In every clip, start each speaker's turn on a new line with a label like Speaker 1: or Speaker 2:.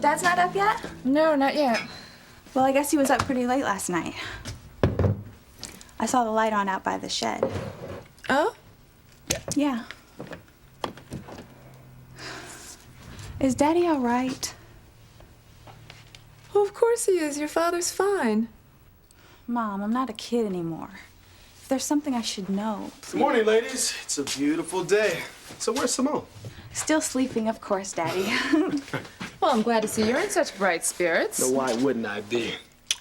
Speaker 1: Dad's not up yet?
Speaker 2: No, not yet.
Speaker 1: Well, I guess he was up pretty late last night. I saw the light on out by the shed.
Speaker 2: Oh?
Speaker 1: Yeah. Is Daddy all right?
Speaker 2: Well, of course he is. Your father's fine.
Speaker 1: Mom, I'm not a kid anymore. If there's something I should know, please.
Speaker 3: Good morning, ladies. It's a beautiful day. So where's Simone?
Speaker 1: Still sleeping, of course, Daddy.
Speaker 2: Well, I'm glad to see you're in such bright spirits.
Speaker 3: So why wouldn't I be?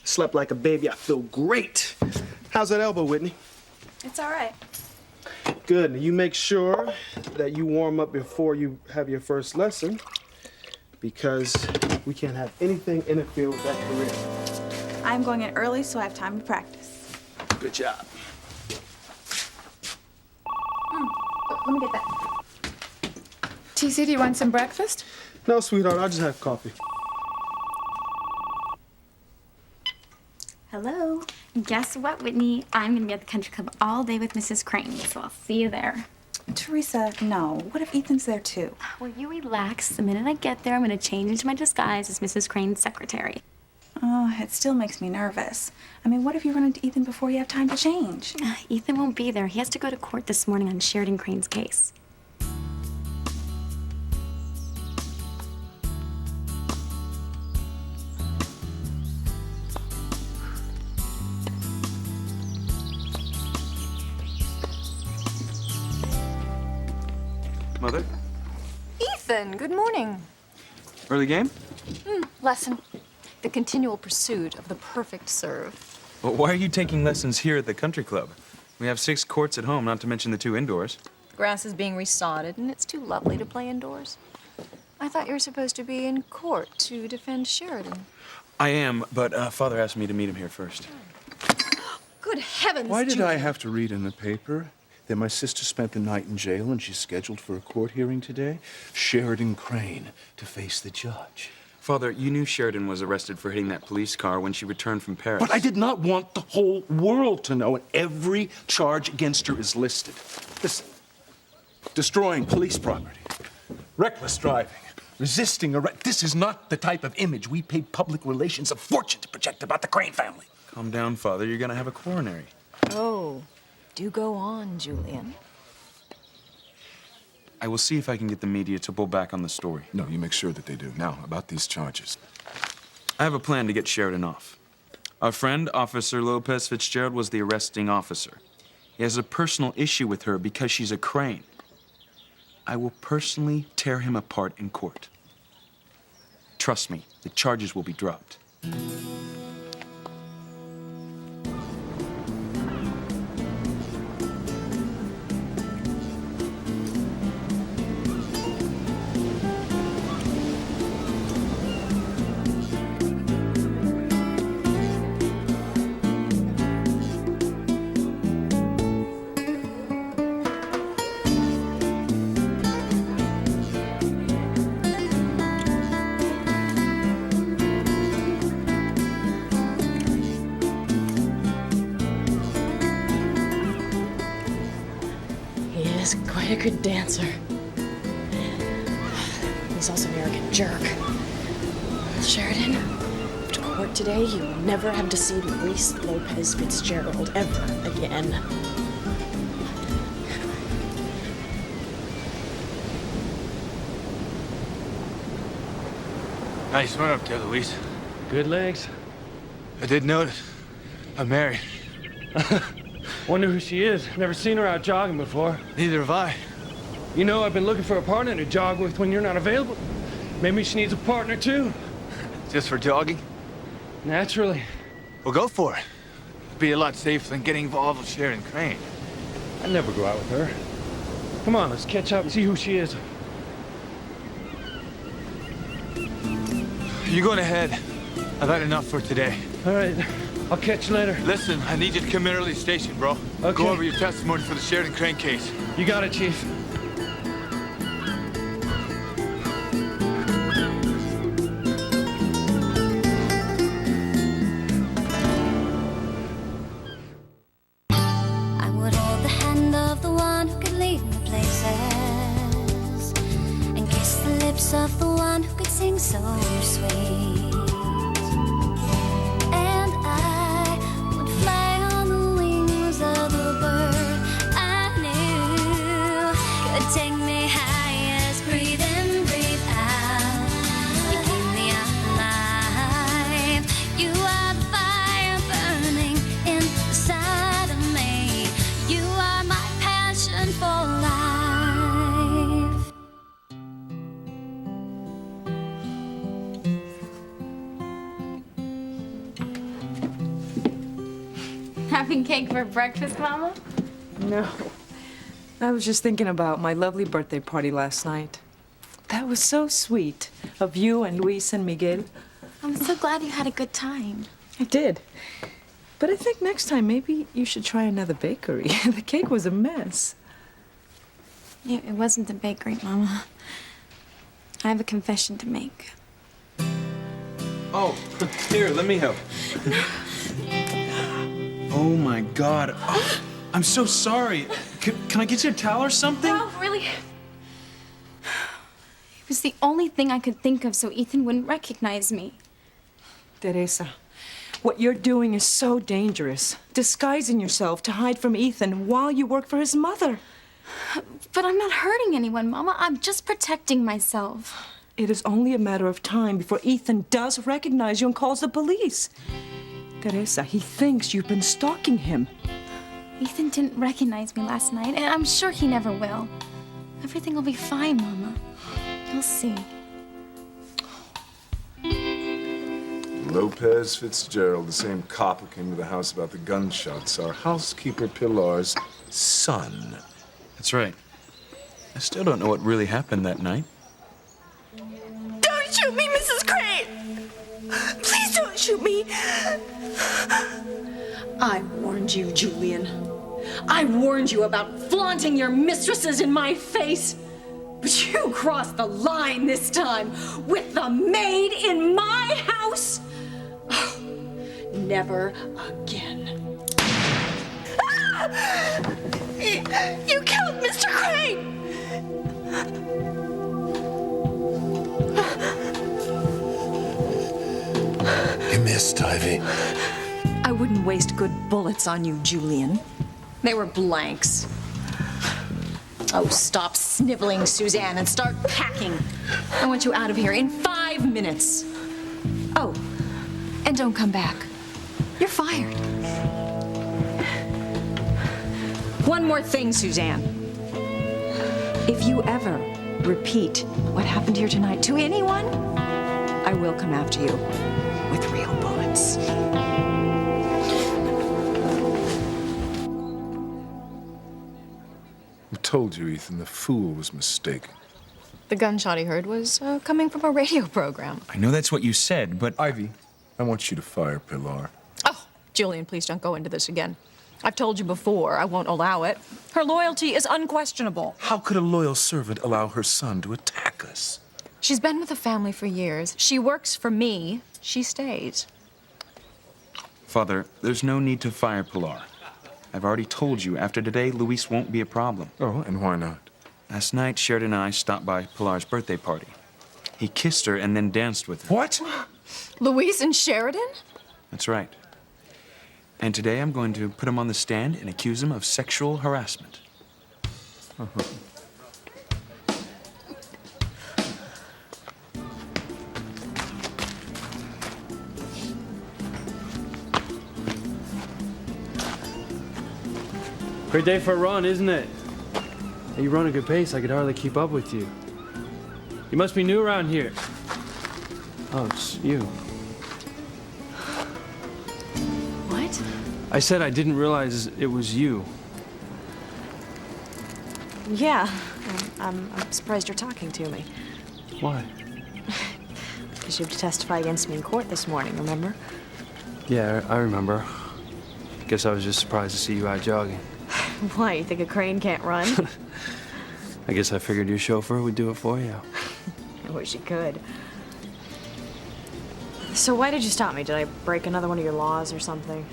Speaker 3: Slept like a baby. I feel great. How's that elbow, Whitney?
Speaker 1: It's all right.
Speaker 3: Good. Now you make sure that you warm up before you have your first lesson, because we can't have anything interfere with that career.
Speaker 1: I'm going in early, so I have time to practice.
Speaker 3: Good job.
Speaker 1: Let me get that.
Speaker 2: TC, do you want some breakfast?
Speaker 3: No, sweetheart, I'll just have coffee.
Speaker 1: Hello.
Speaker 4: Guess what, Whitney? I'm gonna be at the country club all day with Mrs. Crane, so I'll see you there.
Speaker 1: Teresa, no. What if Ethan's there too?
Speaker 4: Will you relax? The minute I get there, I'm gonna change into my disguise as Mrs. Crane's secretary.
Speaker 1: Oh, it still makes me nervous. I mean, what if you run into Ethan before you have time to change?
Speaker 4: Ethan won't be there. He has to go to court this morning on Sheridan Crane's case.
Speaker 5: Mother?
Speaker 6: Ethan, good morning.
Speaker 5: Early game?
Speaker 6: Lesson. The continual pursuit of the perfect serve.
Speaker 5: Well, why are you taking lessons here at the country club? We have 6 courts at home, not to mention the 2 indoors.
Speaker 6: The grass is being resodded, and it's too lovely to play indoors. I thought you were supposed to be in court to defend Sheridan.
Speaker 5: I am, but Father asked me to meet him here first.
Speaker 6: Good heavens,
Speaker 7: Why did I
Speaker 6: Julian.
Speaker 7: have to read in the paper that my sister spent the night in jail and she's scheduled for a court hearing today? Sheridan Crane to face the judge.
Speaker 5: Father, you knew Sheridan was arrested for hitting that police car when she returned from Paris.
Speaker 7: But I did not want the whole world to know, and every charge against her is listed. Listen, destroying police property, reckless driving, resisting arrest. This is not the type of image we paid public relations a fortune to project about the Crane family.
Speaker 5: Calm down, Father. You're gonna have a coronary.
Speaker 6: Oh, do go on, Julian.
Speaker 5: I will see if I can get the media to pull back on the story.
Speaker 7: No, you make sure that they do. Now, about these charges.
Speaker 5: I have a plan to get Sheridan off. Our friend, Officer Lopez Fitzgerald, was the arresting officer. He has a personal issue with her because she's a Crane. I will personally tear him apart in court. Trust me, the charges will be dropped.
Speaker 8: He is quite a good dancer. He's also an arrogant jerk. Sheridan, to court today, you will never have to see Luis Lopez Fitzgerald ever again.
Speaker 9: Nice run up there, Luis.
Speaker 10: Good legs.
Speaker 9: I did notice. I'm married.
Speaker 10: Wonder who she is. Never seen her out jogging before.
Speaker 9: Neither have I.
Speaker 10: You know, I've been looking for a partner to jog with when you're not available. Maybe she needs a partner too.
Speaker 9: Just for jogging?
Speaker 10: Naturally.
Speaker 9: Well, go for it. It'd be a lot safer than getting involved with Sheridan Crane.
Speaker 10: I'd never go out with her. Come on, let's catch up and see who she is.
Speaker 9: You going ahead. I've had enough for today.
Speaker 10: All right, I'll catch you later.
Speaker 9: Listen, I need you to come in early station, bro.
Speaker 10: Okay.
Speaker 9: Go over your testimony for the Sheridan Crane case.
Speaker 10: You got it, Chief.
Speaker 11: I would hold the hand of the one who could lead me places, and kiss the lips of the one who could kissing so sweet. And I would fly on the wings of the bird I knew could take me highest. Breathe in, breathe out. You keep me alive. You are the fire burning inside of me. You are my passion for life.
Speaker 4: Having cake for breakfast, Mama?
Speaker 12: No. I was just thinking about my lovely birthday party last night. That was so sweet of you and Luis and Miguel.
Speaker 4: I'm so glad you had a good time.
Speaker 12: I did. But I think next time maybe you should try another bakery. The cake was a mess.
Speaker 4: It wasn't the bakery, Mama. I have a confession to make.
Speaker 5: Oh, here, let me help. Oh my God. Oh, I'm so sorry. Can I get you a towel or something?
Speaker 4: No, really. It was the only thing I could think of so Ethan wouldn't recognize me.
Speaker 12: Teresa, what you're doing is so dangerous. Disguising yourself to hide from Ethan while you work for his mother.
Speaker 4: But I'm not hurting anyone, Mama. I'm just protecting myself.
Speaker 12: It is only a matter of time before Ethan does recognize you and calls the police. Teresa, he thinks you've been stalking him.
Speaker 4: Ethan didn't recognize me last night, and I'm sure he never will. Everything will be fine, Mama. You'll see.
Speaker 13: Lopez Fitzgerald, the same cop who came to the house about the gunshots, our housekeeper Pilar's son.
Speaker 5: That's right. I still don't know what really happened that night.
Speaker 8: Don't shoot me, Mrs. Crane! Please don't shoot me! I warned you, Julian. I warned you about flaunting your mistresses in my face. But you crossed the line this time with the maid in my house. Oh, never again. Ah! You killed Mr. Crane!
Speaker 13: You missed, Ivy.
Speaker 8: I wouldn't waste good bullets on you, Julian. They were blanks. Oh, stop sniveling, Suzanne, and start packing. I want you out of here in 5 minutes. Oh, and don't come back. You're fired. One more thing, Suzanne. If you ever repeat what happened here tonight to anyone, I will come after you with real bullets.
Speaker 13: I told you, Ethan, the fool was mistaken.
Speaker 6: The gunshot he heard was coming from a radio program.
Speaker 5: I know that's what you said, but
Speaker 13: Ivy, I want you to fire Pilar.
Speaker 6: Oh, Julian, please don't go into this again. I've told you before, I won't allow it. Her loyalty is unquestionable.
Speaker 13: How could a loyal servant allow her son to attack us?
Speaker 6: She's been with the family for years. She works for me. She stays.
Speaker 5: Father, there's no need to fire Pilar. I've already told you, after today, Luis won't be a problem.
Speaker 13: Oh, and why not?
Speaker 5: Last night, Sheridan and I stopped by Pilar's birthday party. He kissed her and then danced with her.
Speaker 13: What?
Speaker 6: Louise and Sheridan?
Speaker 5: That's right. And today I'm going to put him on the stand and accuse him of sexual harassment.
Speaker 10: Great day for a run, isn't it? You run a good pace. I could hardly keep up with you. You must be new around here. Oh, it's you.
Speaker 8: What?
Speaker 10: I said I didn't realize it was you.
Speaker 8: Yeah, I'm surprised you're talking to me.
Speaker 10: Why?
Speaker 8: Because you have to testify against me in court this morning, remember?
Speaker 10: Yeah, I remember. Guess I was just surprised to see you out jogging.
Speaker 8: Why, you think a crane can't run?
Speaker 10: I guess I figured your chauffeur would do it for you.
Speaker 8: I wish you could. So why did you stop me? Did I break another one of your laws or something?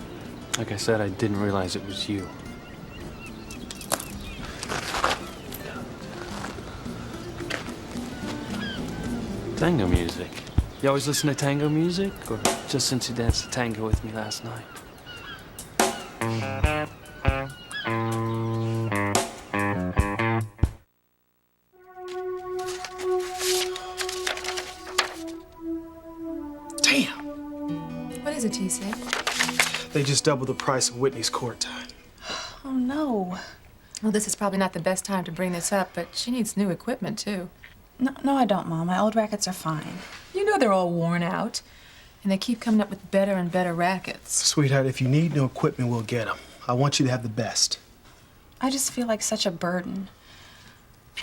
Speaker 10: Like I said, I didn't realize it was you. Tango music. You always listen to tango music, or just since you danced the tango with me last night?
Speaker 3: Damn!
Speaker 2: What is it, TC?
Speaker 3: They just doubled the price of Whitney's court time.
Speaker 1: Oh, no.
Speaker 2: Well, this is probably not the best time to bring this up, but she needs new equipment, too.
Speaker 1: No, I don't, Mom. My old rackets are fine.
Speaker 2: You know they're all worn out, and they keep coming up with better and better rackets.
Speaker 3: Sweetheart, if you need new equipment, we'll get them. I want you to have the best.
Speaker 1: I just feel like such a burden.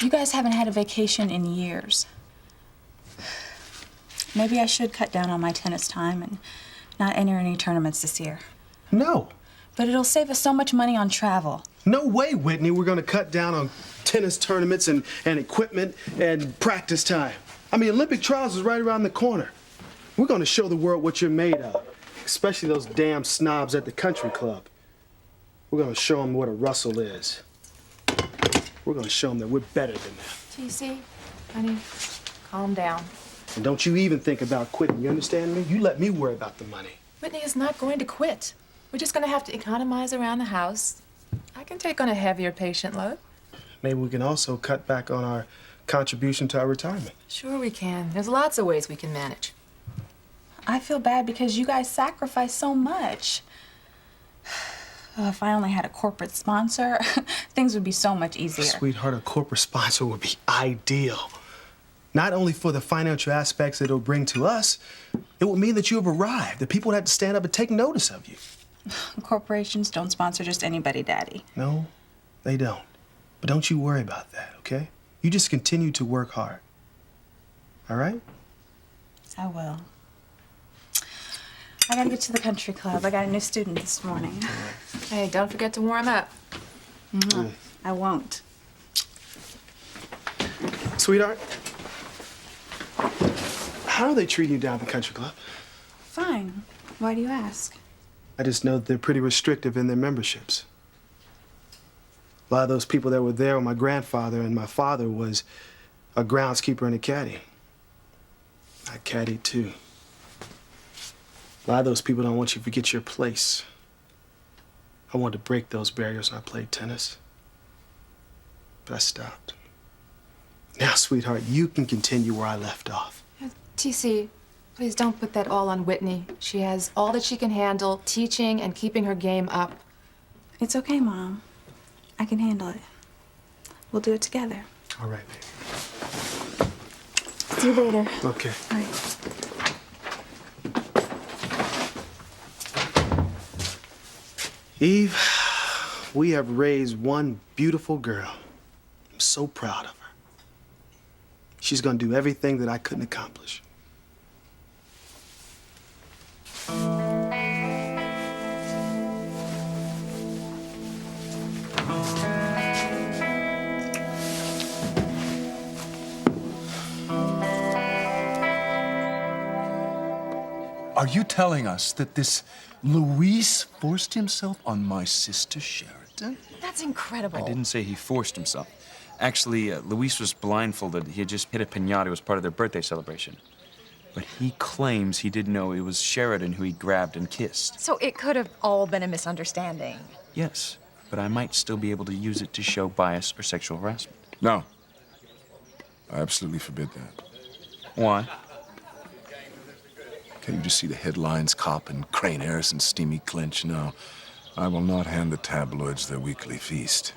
Speaker 1: You guys haven't had a vacation in years. Maybe I should cut down on my tennis time and not enter any tournaments this year.
Speaker 3: No.
Speaker 1: But it'll save us so much money on travel.
Speaker 3: No way, Whitney. We're going to cut down on tennis tournaments and equipment and practice time. I mean, Olympic trials is right around the corner. We're going to show the world what you're made of, especially those damn snobs at the country club. We're going to show them what a Russell is. We're going to show them that we're better than them.
Speaker 2: TC, honey, calm down.
Speaker 3: And don't you even think about quitting, you understand me? You let me worry about the money.
Speaker 2: Whitney is not going to quit. We're just going to have to economize around the house. I can take on a heavier patient load.
Speaker 3: Maybe we can also cut back on our contribution to our retirement.
Speaker 2: Sure we can. There's lots of ways we can manage.
Speaker 1: I feel bad because you guys sacrifice so much. Oh, if I only had a corporate sponsor, things would be so much easier.
Speaker 3: Sweetheart, a corporate sponsor would be ideal. Not only for the financial aspects that it'll bring to us, it will mean that you have arrived, that people would have to stand up and take notice of you.
Speaker 1: Corporations don't sponsor just anybody, Daddy.
Speaker 3: No, they don't. But don't you worry about that, okay? You just continue to work hard. All right?
Speaker 1: I will. I gotta get to the country club. I got a new student this morning.
Speaker 2: Hey, don't forget to warm up.
Speaker 1: I won't.
Speaker 3: Sweetheart, how are they treating you down at the country club?
Speaker 1: Fine. Why do you ask?
Speaker 3: I just know that they're pretty restrictive in their memberships. A lot of those people that were there when my grandfather and my father was a groundskeeper and a caddy. I caddied too. A lot of those people don't want you to forget your place. I wanted to break those barriers when I played tennis, but I stopped. Now, sweetheart, you can continue where I left off.
Speaker 2: TC, please don't put that all on Whitney. She has all that she can handle, teaching and keeping her game up.
Speaker 1: It's okay, Mom. I can handle it. We'll do it together.
Speaker 3: All right, baby.
Speaker 1: See you later.
Speaker 3: Okay.
Speaker 1: All right.
Speaker 3: Eve, we have raised one beautiful girl. I'm so proud of her. She's gonna do everything that I couldn't accomplish.
Speaker 7: Are you telling us that this Luis forced himself on my sister Sheridan?
Speaker 8: That's incredible.
Speaker 5: I didn't say he forced himself. Actually, Luis was blindfolded. He had just hit a piñata. It was part of their birthday celebration. But he claims he didn't know it was Sheridan who he grabbed and kissed.
Speaker 6: So it could have all been a misunderstanding.
Speaker 5: Yes, but I might still be able to use it to show bias or sexual harassment.
Speaker 13: No. I absolutely forbid that.
Speaker 5: Why?
Speaker 13: Can't you just see the headlines, Cop and Crane Harrison steamy clinch? No, I will not hand the tabloids their weekly feast.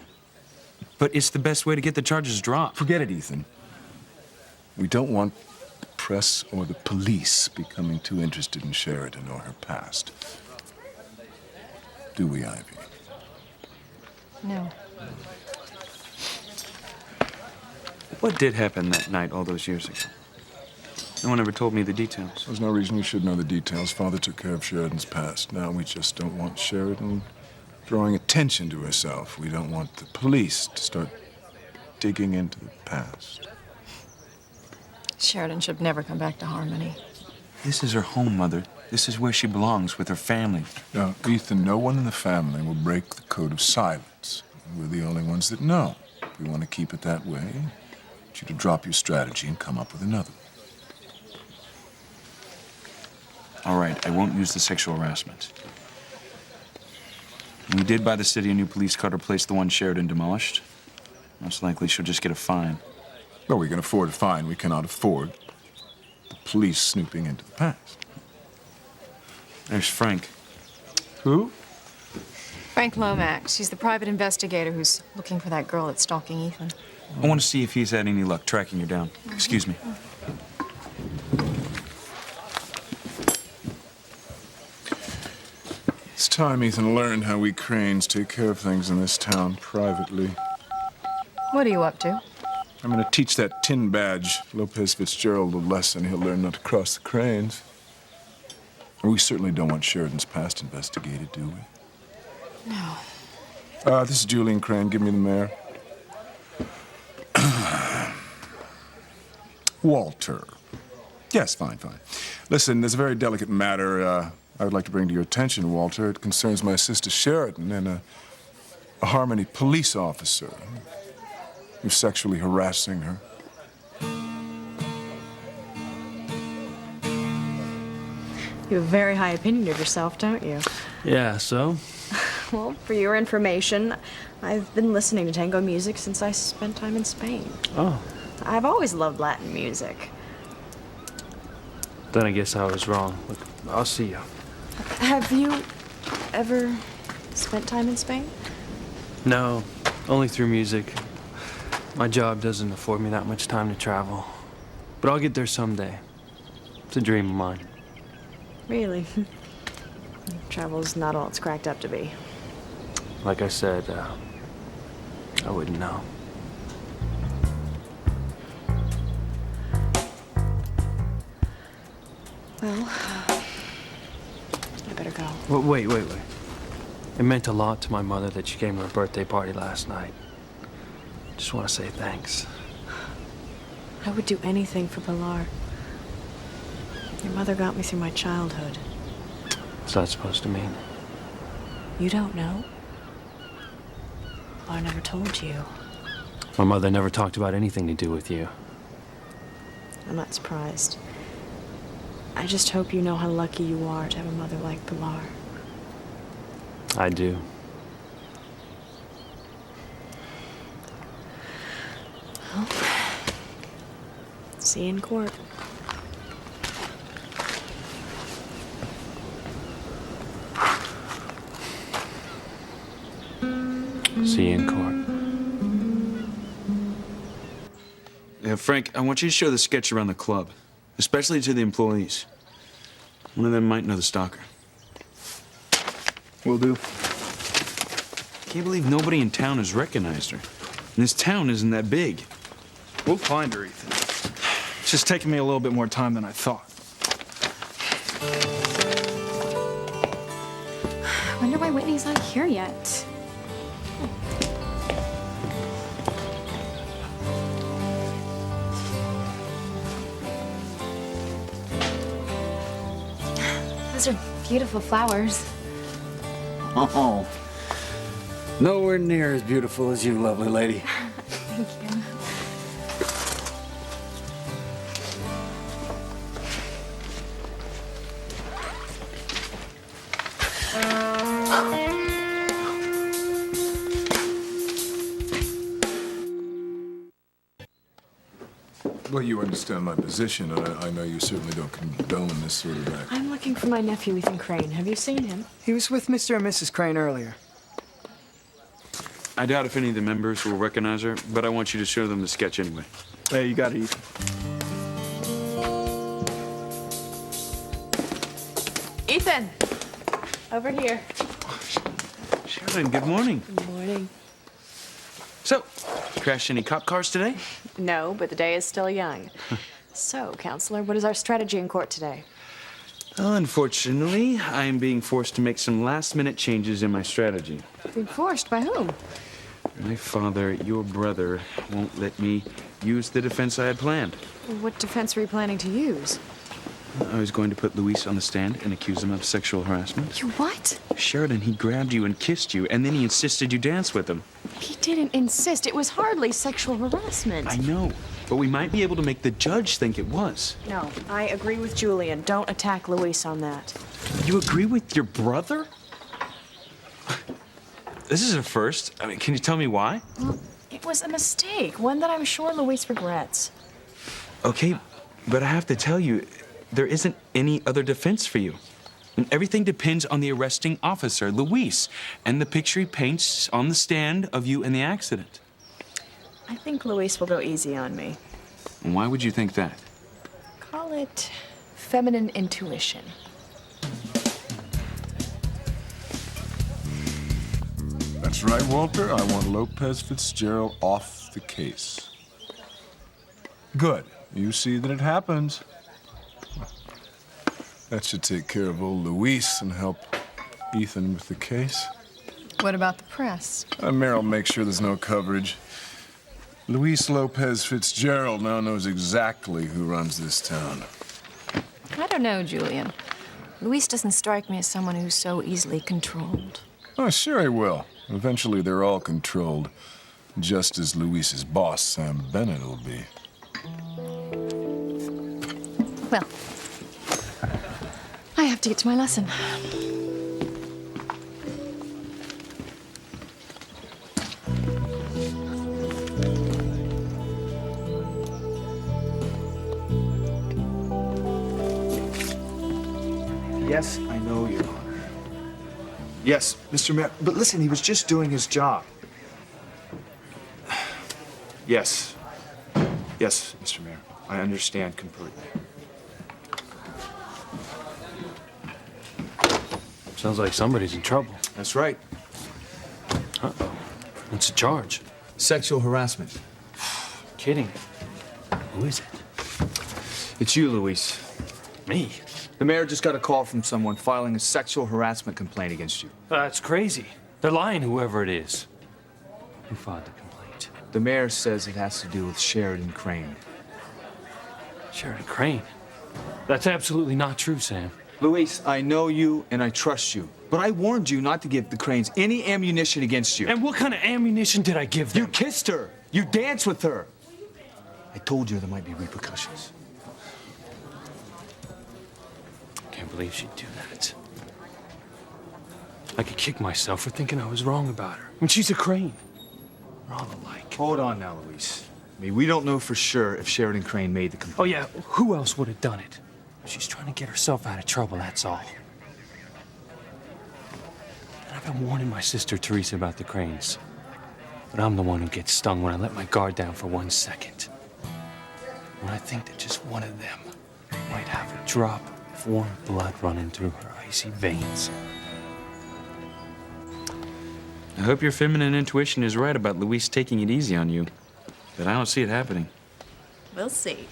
Speaker 5: But it's the best way to get the charges dropped.
Speaker 13: Forget it, Ethan. We don't want the press or the police becoming too interested in Sheridan or her past. Do we, Ivy?
Speaker 6: No.
Speaker 5: What did happen that night all those years ago? No one ever told me the details.
Speaker 13: There's no reason you should know the details. Father took care of Sheridan's past. Now we just don't want Sheridan drawing attention to herself. We don't want the police to start digging into the past.
Speaker 6: Sheridan should never come back to Harmony.
Speaker 5: This is her home, Mother. This is where she belongs, with her family.
Speaker 13: Now, Ethan, no one in the family will break the code of silence. We're the only ones that know. If we want to keep it that way, I want you to drop your strategy and come up with another.
Speaker 5: All right, I won't use the sexual harassment. We did buy the city a new police car to replace the one Sheridan demolished. Most likely she'll just get a fine.
Speaker 13: Well, we can afford a fine. We cannot afford the police snooping into the past.
Speaker 5: There's Frank.
Speaker 13: Who?
Speaker 2: Frank Lomax. She's the private investigator who's looking for that girl that's stalking Ethan.
Speaker 5: I want to see if he's had any luck tracking her down. Excuse me.
Speaker 13: It's time Ethan learned how we Cranes take care of things in this town privately.
Speaker 2: What are you up to?
Speaker 13: I'm gonna teach that tin badge Lopez Fitzgerald a lesson. He'll learn not to cross the Cranes. We certainly don't want Sheridan's past investigated, do we?
Speaker 2: No.
Speaker 13: This is Julian Crane. Give me the mayor. Walter. Yes, fine. Listen, there's a very delicate matter I would like to bring to your attention, Walter. It concerns my sister Sheridan and a Harmony police officer who's sexually harassing her.
Speaker 14: You have a very high opinion of yourself, don't you?
Speaker 10: Yeah, so?
Speaker 14: Well, for your information, I've been listening to tango music since I spent time in Spain.
Speaker 10: Oh.
Speaker 14: I've always loved Latin music.
Speaker 10: Then I guess I was wrong. Look, I'll see you.
Speaker 14: Have you ever spent time in Spain?
Speaker 10: No, only through music. My job doesn't afford me that much time to travel. But I'll get there someday. It's a dream of mine.
Speaker 14: Really? Travel's not all it's cracked up to be.
Speaker 10: Like I said, I wouldn't know.
Speaker 14: Well, I better go.
Speaker 10: Well, wait. It meant a lot to my mother that you came to her birthday party last night. Just want to say thanks.
Speaker 14: I would do anything for Pilar. Your mother got me through my childhood.
Speaker 10: What's that supposed to mean?
Speaker 14: You don't know? Pilar never told you.
Speaker 10: My mother never talked about anything to do with you.
Speaker 14: I'm not surprised. I just hope you know how lucky you are to have a mother like Pilar.
Speaker 10: I do.
Speaker 14: Well, see you in court.
Speaker 10: See you in court.
Speaker 5: Frank, I want you to show the sketch around the club, especially to the employees. One of them might know the stalker.
Speaker 3: Will do.
Speaker 5: Can't believe nobody in town has recognized her. And this town isn't that big.
Speaker 15: We'll find her, Ethan. It's just taking me a little bit more time than I thought.
Speaker 4: I wonder why Whitney's not here yet. Those are beautiful flowers.
Speaker 16: Oh, nowhere near as beautiful as you, lovely lady.
Speaker 4: Thank you.
Speaker 13: Well, you understand my position, and I know you certainly don't condone this sort of act.
Speaker 14: I'm looking for my nephew, Ethan Crane. Have you seen him?
Speaker 17: He was with Mr. and Mrs. Crane earlier.
Speaker 5: I doubt if any of the members will recognize her, but I want you to show them the sketch anyway.
Speaker 15: Hey, you got it, Ethan.
Speaker 14: Ethan! Over here.
Speaker 5: Sheridan, good morning.
Speaker 14: Good morning.
Speaker 5: So, crashed any cop cars today?
Speaker 14: No, but the day is still young. So, Counselor, what is our strategy in court today?
Speaker 5: Well, unfortunately, I am being forced to make some last-minute changes in my strategy.
Speaker 14: Being forced by whom?
Speaker 5: My father, your brother, won't let me use the defense I had planned.
Speaker 14: What defense were you planning to use?
Speaker 5: I was going to put Luis on the stand and accuse him of sexual harassment.
Speaker 14: You what?
Speaker 5: Sheridan, he grabbed you and kissed you, and then he insisted you dance with him.
Speaker 14: He didn't insist. It was hardly sexual harassment.
Speaker 5: I know, but we might be able to make the judge think it was.
Speaker 14: No, I agree with Julian. Don't attack Luis on that.
Speaker 5: You agree with your brother? This is a first. I mean, can you tell me why?
Speaker 14: Well, it was a mistake, one that I'm sure Luis regrets.
Speaker 5: Okay, but I have to tell you, there isn't any other defense for you. And everything depends on the arresting officer, Luis, and the picture he paints on the stand of you in the accident.
Speaker 14: I think Luis will go easy on me.
Speaker 5: Why would you think that?
Speaker 14: Call it feminine intuition.
Speaker 13: That's right, Walter. I want Lopez Fitzgerald off the case. Good. You see that it happens. That should take care of old Luis and help Ethan with the case.
Speaker 6: What about the press?
Speaker 13: Meryl, make sure there's no coverage. Luis Lopez Fitzgerald now knows exactly who runs this town.
Speaker 6: I don't know, Julian. Luis doesn't strike me as someone who's so easily controlled.
Speaker 13: Oh, sure he will. Eventually, they're all controlled, just as Luis's boss, Sam Bennett, will be.
Speaker 6: Well, I have to get to my lesson.
Speaker 17: Yes, I know, Your Honor. Yes, Mr. Mayor, but listen, he was just doing his job. Yes. Yes, Mr. Mayor, I understand completely.
Speaker 10: Sounds like somebody's in trouble.
Speaker 9: That's right.
Speaker 10: Uh-oh. What's the charge?
Speaker 9: Sexual harassment.
Speaker 10: Kidding. Who is it?
Speaker 9: It's you, Luis.
Speaker 10: Me?
Speaker 9: The mayor just got a call from someone filing a sexual harassment complaint against you.
Speaker 10: That's crazy. They're lying, whoever it is. Who filed the complaint?
Speaker 9: The mayor says it has to do with Sheridan Crane.
Speaker 10: Sheridan Crane? That's absolutely not true, Sam.
Speaker 9: Luis, I know you and I trust you, but I warned you not to give the Cranes any ammunition against you.
Speaker 10: And what kind of ammunition did I give them?
Speaker 9: You kissed her. You danced with her. I told you there might be repercussions.
Speaker 10: Can't believe she'd do that. I could kick myself for thinking I was wrong about her. I mean, she's a Crane. We're all alike.
Speaker 9: Hold on now, Luis. I mean, we don't know for sure if Sheridan Crane made the complaint.
Speaker 10: Oh, yeah. Who else would have done it? She's trying to get herself out of trouble, that's all. And I've been warning my sister Teresa about the Cranes. But I'm the one who gets stung when I let my guard down for 1 second. When I think that just one of them might have a drop of warm blood running through her icy veins.
Speaker 5: I hope your feminine intuition is right about Luis taking it easy on you, but I don't see it happening.
Speaker 6: We'll see.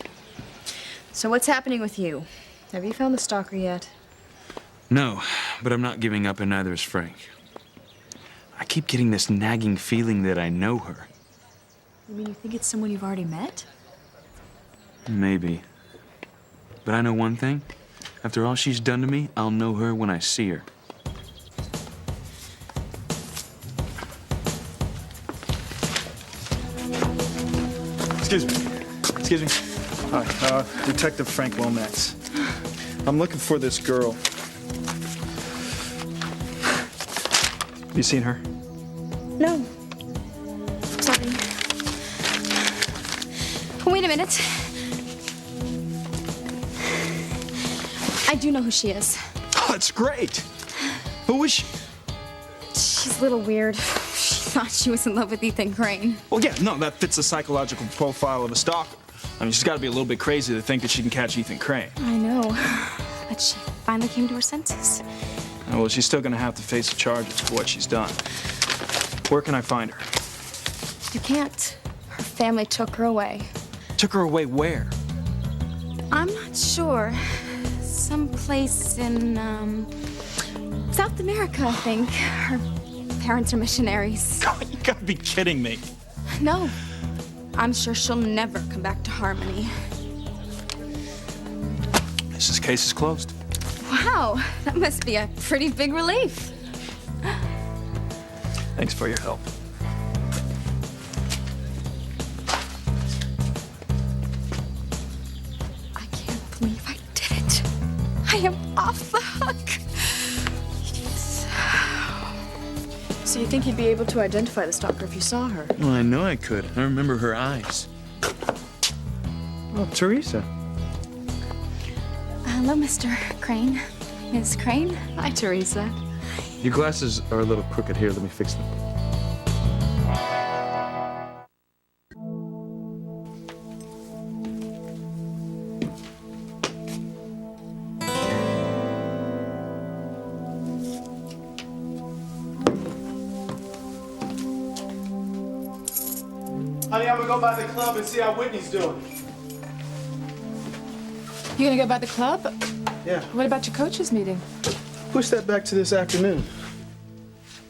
Speaker 6: So what's happening with you? Have you found the stalker yet?
Speaker 5: No, but I'm not giving up, and neither is Frank. I keep getting this nagging feeling that I know her.
Speaker 6: You mean you think it's someone you've already met?
Speaker 5: Maybe. But I know one thing. After all she's done to me, I'll know her when I see her.
Speaker 15: Excuse me. Excuse me. Hi, Detective Frank Lomax. I'm looking for this girl. You seen her?
Speaker 4: No. Sorry. Wait a minute. I do know who she is.
Speaker 15: Oh, that's great. Who is she?
Speaker 4: She's a little weird. She thought she was in love with Ethan Crane.
Speaker 15: Well, yeah, no, that fits the psychological profile of a stalker. I mean, she's got to be a little bit crazy to think that she can catch Ethan Crane.
Speaker 4: I know. But she finally came to her senses.
Speaker 15: Oh, well, she's still going to have to face the charges for what she's done. Where can I find her?
Speaker 4: You can't. Her family took her away.
Speaker 15: Took her away where?
Speaker 4: I'm not sure. Someplace in, South America, I think. Her parents are missionaries.
Speaker 15: Oh, you gotta be kidding me.
Speaker 4: No. I'm sure she'll never come back to Harmony.
Speaker 15: This case is closed.
Speaker 4: Wow, that must be a pretty big relief.
Speaker 15: Thanks for your help.
Speaker 4: I am off the hook.
Speaker 14: So you think you'd be able to identify the stalker if you saw her?
Speaker 5: Well, I know I could. I remember her eyes.
Speaker 15: Oh, Teresa.
Speaker 4: Hello, Mr. Crane. Ms. Crane.
Speaker 2: Hi, Teresa.
Speaker 5: Your glasses are a little crooked. Here, let me fix them.
Speaker 3: Honey, I'm gonna go by the club and see how Whitney's doing.
Speaker 2: You gonna go by the club?
Speaker 3: Yeah.
Speaker 2: What about your coaches meeting?
Speaker 3: Push that back to this afternoon.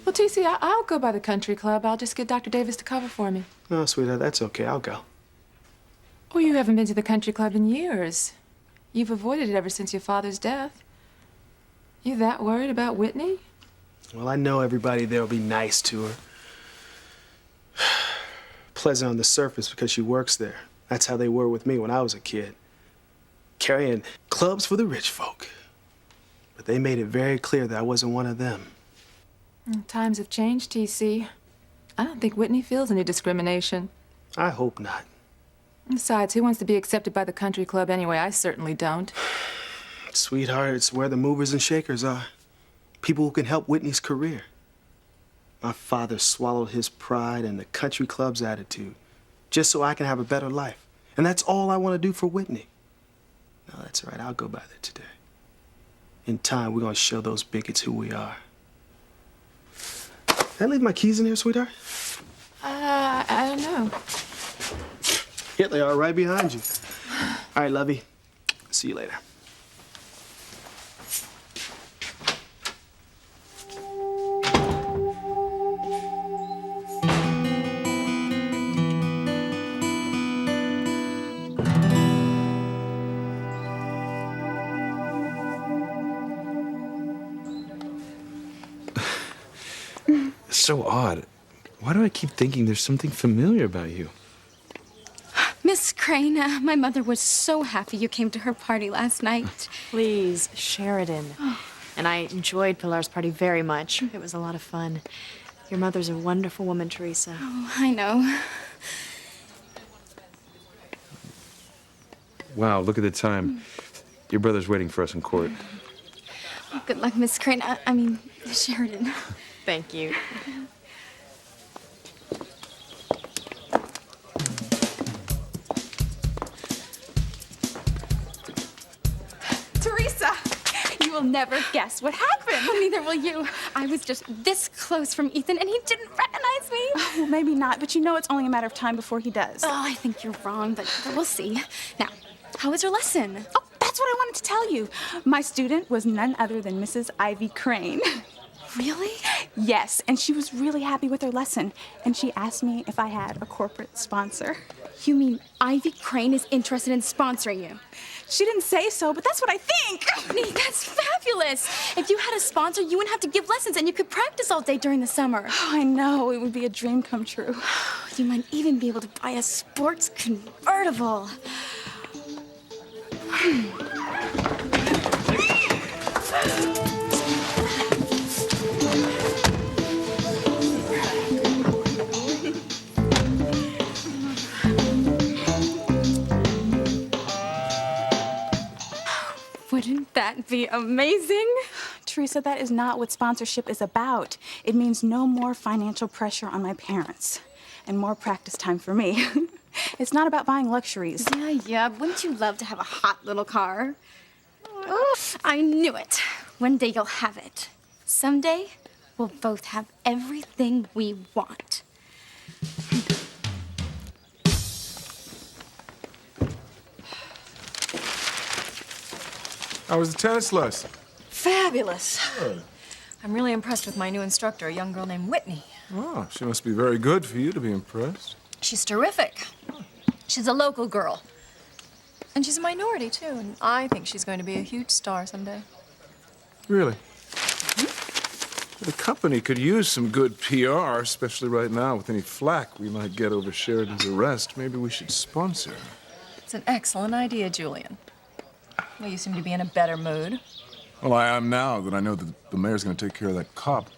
Speaker 2: Well, TC, I'll go by the country club. I'll just get Dr. Davis to cover for me.
Speaker 3: No, sweetheart, that's okay. I'll go.
Speaker 2: Oh, you haven't been to the country club in years. You've avoided it ever since your father's death. You that worried about Whitney?
Speaker 3: Well, I know everybody there will be nice to her. Pleasant on the surface because she works there. That's how they were with me when I was a kid. Carrying clubs for the rich folk. But they made it very clear that I wasn't one of them.
Speaker 2: Times have changed, TC. I don't think Whitney feels any discrimination.
Speaker 3: I hope not.
Speaker 2: Besides, who wants to be accepted by the country club anyway? I certainly don't.
Speaker 3: Sweetheart, it's where the movers and shakers are. People who can help Whitney's career. My father swallowed his pride and the country club's attitude just so I can have a better life. And that's all I want to do for Whitney. No, that's right. I'll go by there today. In time, we're going to show those bigots who we are. Did I leave my keys in here, sweetheart?
Speaker 2: I don't know.
Speaker 3: Here they are, right behind you. All right, lovey. See you later.
Speaker 5: So odd. Why do I keep thinking there's something familiar about you?
Speaker 4: Miss Crane, my mother was so happy you came to her party last night.
Speaker 14: Please, Sheridan. And I enjoyed Pilar's party very much. It was a lot of fun. Your mother's a wonderful woman, Teresa.
Speaker 4: Oh, I know.
Speaker 5: Wow, look at the time. Your brother's waiting for us in court.
Speaker 4: Good luck, Miss Crane. I mean, Sheridan.
Speaker 14: Thank you.
Speaker 1: Teresa, you will never guess what happened.
Speaker 4: Neither will you. I was just this close from Ethan, and he didn't recognize me.
Speaker 1: Well, maybe not, but you know it's only a matter of time before he does.
Speaker 4: Oh, I think you're wrong, but we'll see. Now, how was your lesson?
Speaker 1: Oh, that's what I wanted to tell you. My student was none other than Mrs. Ivy Crane.
Speaker 4: Really?
Speaker 1: Yes, and she was really happy with her lesson, and she asked me if I had a corporate sponsor.
Speaker 4: You mean Ivy Crane is interested in sponsoring you?
Speaker 1: She didn't say so, but that's what I think.
Speaker 4: Whitney, that's fabulous. If you had a sponsor, you wouldn't have to give lessons, and you could practice all day during the summer.
Speaker 1: Oh, I know. It would be a dream come true.
Speaker 4: You might even be able to buy a sports convertible. Wouldn't that be amazing?
Speaker 1: Teresa, that is not what sponsorship is about. It means no more financial pressure on my parents and more practice time for me. It's not about buying luxuries.
Speaker 4: Yeah. Wouldn't you love to have a hot little car? Oh, I knew it. One day you'll have it. Someday, we'll both have everything we want.
Speaker 13: How was the tennis lesson?
Speaker 8: Fabulous. I'm really impressed with my new instructor, a young girl named Whitney.
Speaker 13: Oh, she must be very good for you to be impressed.
Speaker 8: She's terrific. She's a local girl. And she's a minority, too. And I think she's going to be a huge star someday.
Speaker 13: Really? The company could use some good PR, especially right now with any flack we might get over Sheridan's arrest. Maybe we should sponsor her.
Speaker 8: It's an excellent idea, Julian.
Speaker 6: Well, you seem to be in a better mood.
Speaker 13: Well, I am now that I know that the mayor's going to take care of that cop.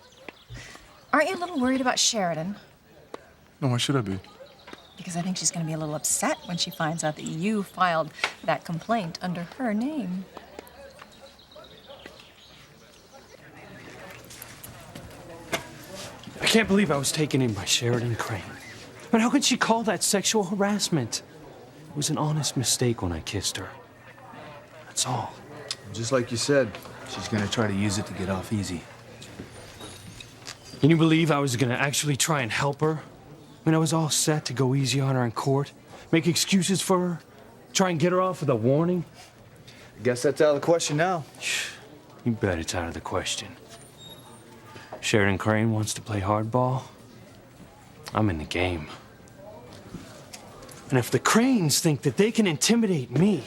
Speaker 6: Aren't you a little worried about Sheridan?
Speaker 13: No, why should I be?
Speaker 6: Because I think she's going to be a little upset when she finds out that you filed that complaint under her name.
Speaker 10: I can't believe I was taken in by Sheridan Crane. But how could she call that sexual harassment? It was an honest mistake when I kissed her. That's all.
Speaker 9: Just like you said, she's gonna try to use it to get off easy.
Speaker 10: Can you believe I was gonna actually try and help her? When I was all set to go easy on her in court, make excuses for her, try and get her off with a warning?
Speaker 9: I guess that's out of the question now.
Speaker 10: You bet it's out of the question. Sheridan Crane wants to play hardball. I'm in the game. And if the Cranes think that they can intimidate me,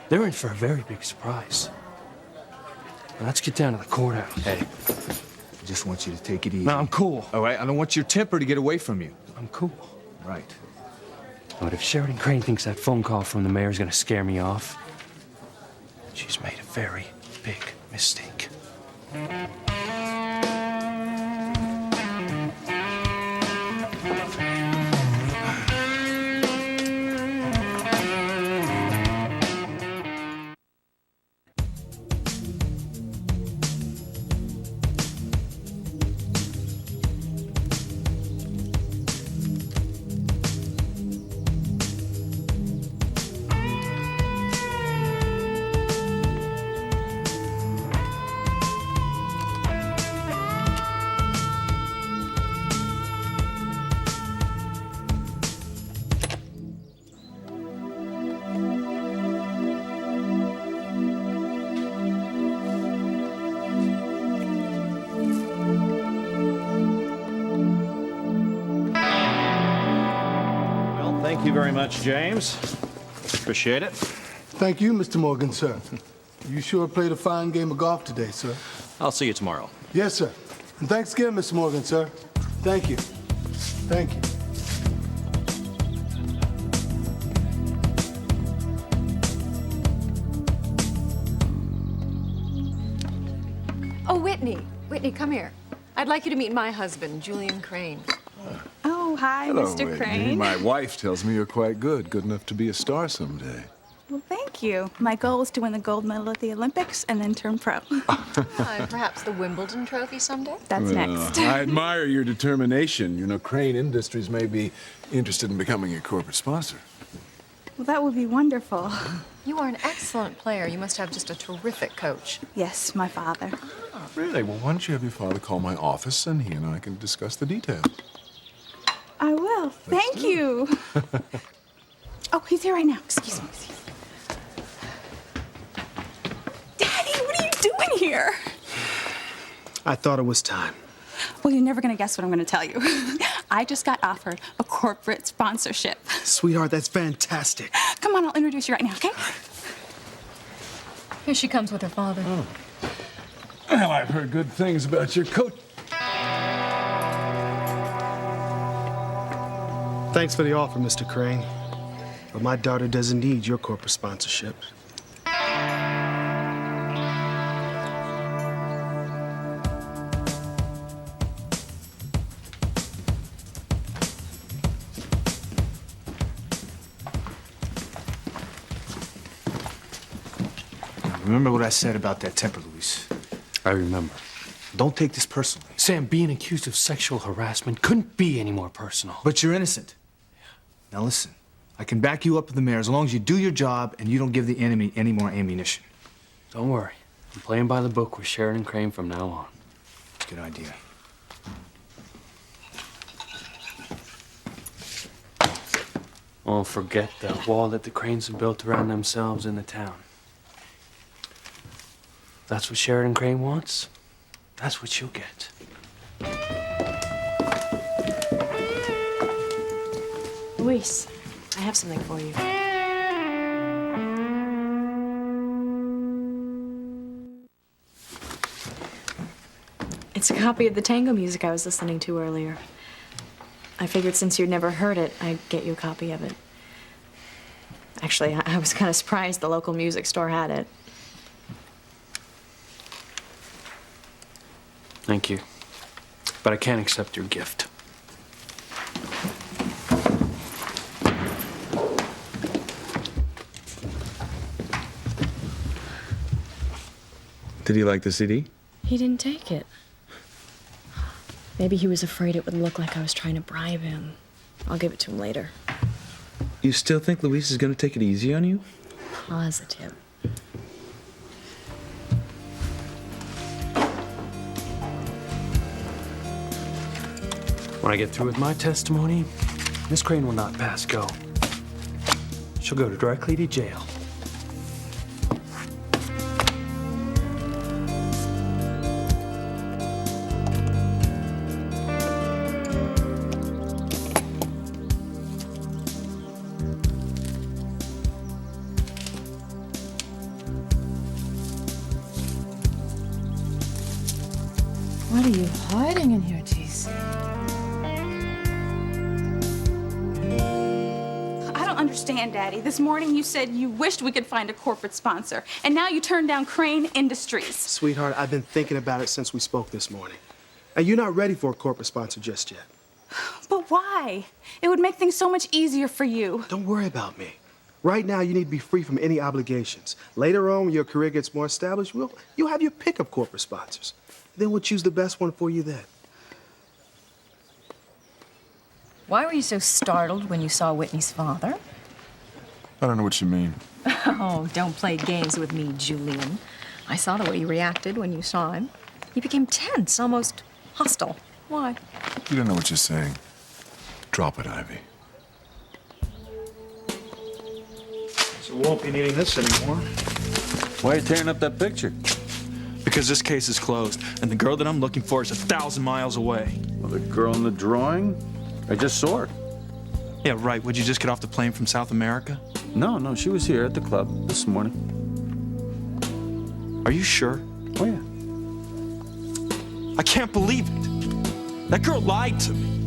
Speaker 10: they're in for a very big surprise. Now, let's get down to the courthouse.
Speaker 9: Hey, I just want you to take it easy.
Speaker 10: No, I'm cool.
Speaker 9: All right? I don't want your temper to get away from you.
Speaker 10: I'm cool.
Speaker 9: Right.
Speaker 10: But if Sheridan Crane thinks that phone call from the mayor is gonna scare me off, she's made a very big mistake.
Speaker 18: Thank you very much, James. Appreciate it.
Speaker 19: Thank you, Mr. Morgan, sir. You sure played a fine game of golf today, sir.
Speaker 18: I'll see you tomorrow.
Speaker 19: Yes, sir. And thanks again, Mr. Morgan, sir. Thank you. Thank you.
Speaker 6: Oh, Whitney. Whitney, come here. I'd like you to meet my husband, Julian Crane.
Speaker 1: Oh, hi,
Speaker 13: Hello,
Speaker 1: Mr.
Speaker 13: Whitney.
Speaker 1: Crane.
Speaker 13: My wife tells me you're quite good. Good enough to be a star someday.
Speaker 1: Well, thank you. My goal is to win the gold medal at the Olympics and then turn pro.
Speaker 6: And perhaps the Wimbledon trophy someday?
Speaker 1: That's next.
Speaker 13: I admire your determination. You know, Crane Industries may be interested in becoming a corporate sponsor.
Speaker 1: Well, that would be wonderful.
Speaker 6: You are an excellent player. You must have just a terrific coach.
Speaker 1: Yes, my father.
Speaker 13: Really? Well, why don't you have your father call my office and he and I can discuss the details.
Speaker 1: I will. Thank you. Oh, he's here right now. Excuse me. Daddy, what are you doing here?
Speaker 3: I thought it was time.
Speaker 1: Well, you're never going to guess what I'm going to tell you. I just got offered a corporate sponsorship.
Speaker 3: Sweetheart, that's fantastic.
Speaker 1: Come on, I'll introduce you right now, okay?
Speaker 6: Here she comes with her father.
Speaker 13: Oh. Well, I've heard good things about your coach.
Speaker 3: Thanks for the offer, Mr. Crane. But my daughter doesn't need your corporate sponsorship.
Speaker 9: Remember what I said about that temper, Luis?
Speaker 10: I remember.
Speaker 9: Don't take this personally.
Speaker 10: Sam, being accused of sexual harassment couldn't be any more personal.
Speaker 9: But you're innocent. Now listen, I can back you up with the mayor as long as you do your job and you don't give the enemy any more ammunition.
Speaker 10: Don't worry. I'm playing by the book with Sheridan Crane from now on.
Speaker 9: Good idea.
Speaker 10: Don't forget the wall that the Cranes have built around themselves in the town. That's what Sheridan Crane wants. That's what you'll get.
Speaker 14: Luis, I have something for you. It's a copy of the tango music I was listening to earlier. I figured since you'd never heard it, I'd get you a copy of it. Actually, I was kind of surprised the local music store had it.
Speaker 10: Thank you. But I can't accept your gift.
Speaker 5: Did he like the CD?
Speaker 14: He didn't take it. Maybe he was afraid it would look like I was trying to bribe him. I'll give it to him later.
Speaker 5: You still think Luis is gonna take it easy on you?
Speaker 14: Positive.
Speaker 10: When I get through with my testimony, Miss Crane will not pass go. She'll go directly to jail.
Speaker 2: What are you hiding in here, Tease?
Speaker 1: I don't understand, Daddy. This morning you said you wished we could find a corporate sponsor, and now you turned down Crane Industries.
Speaker 3: Sweetheart, I've been thinking about it since we spoke this morning. And you're not ready for a corporate sponsor just yet.
Speaker 1: But why? It would make things so much easier for you.
Speaker 3: Don't worry about me. Right now, you need to be free from any obligations. Later on, when your career gets more established, you'll have your pick of corporate sponsors. Then we'll choose the best one for you then.
Speaker 8: Why were you so startled when you saw Whitney's father?
Speaker 13: I don't know what you mean.
Speaker 8: Oh, don't play games with me, Julian. I saw the way you reacted when you saw him. You became tense, almost hostile. Why?
Speaker 13: You don't know what you're saying. Drop it, Ivy.
Speaker 15: So we won't be needing this anymore.
Speaker 5: Why are you tearing up that picture?
Speaker 15: Because this case is closed, and the girl that I'm looking for is 1,000 miles away.
Speaker 18: Well, the girl in the drawing? I just saw her.
Speaker 15: Yeah, right. Would you just get off the plane from South America?
Speaker 5: No, she was here at the club this morning.
Speaker 15: Are you sure?
Speaker 5: Oh, yeah.
Speaker 15: I can't believe it. That girl lied to me.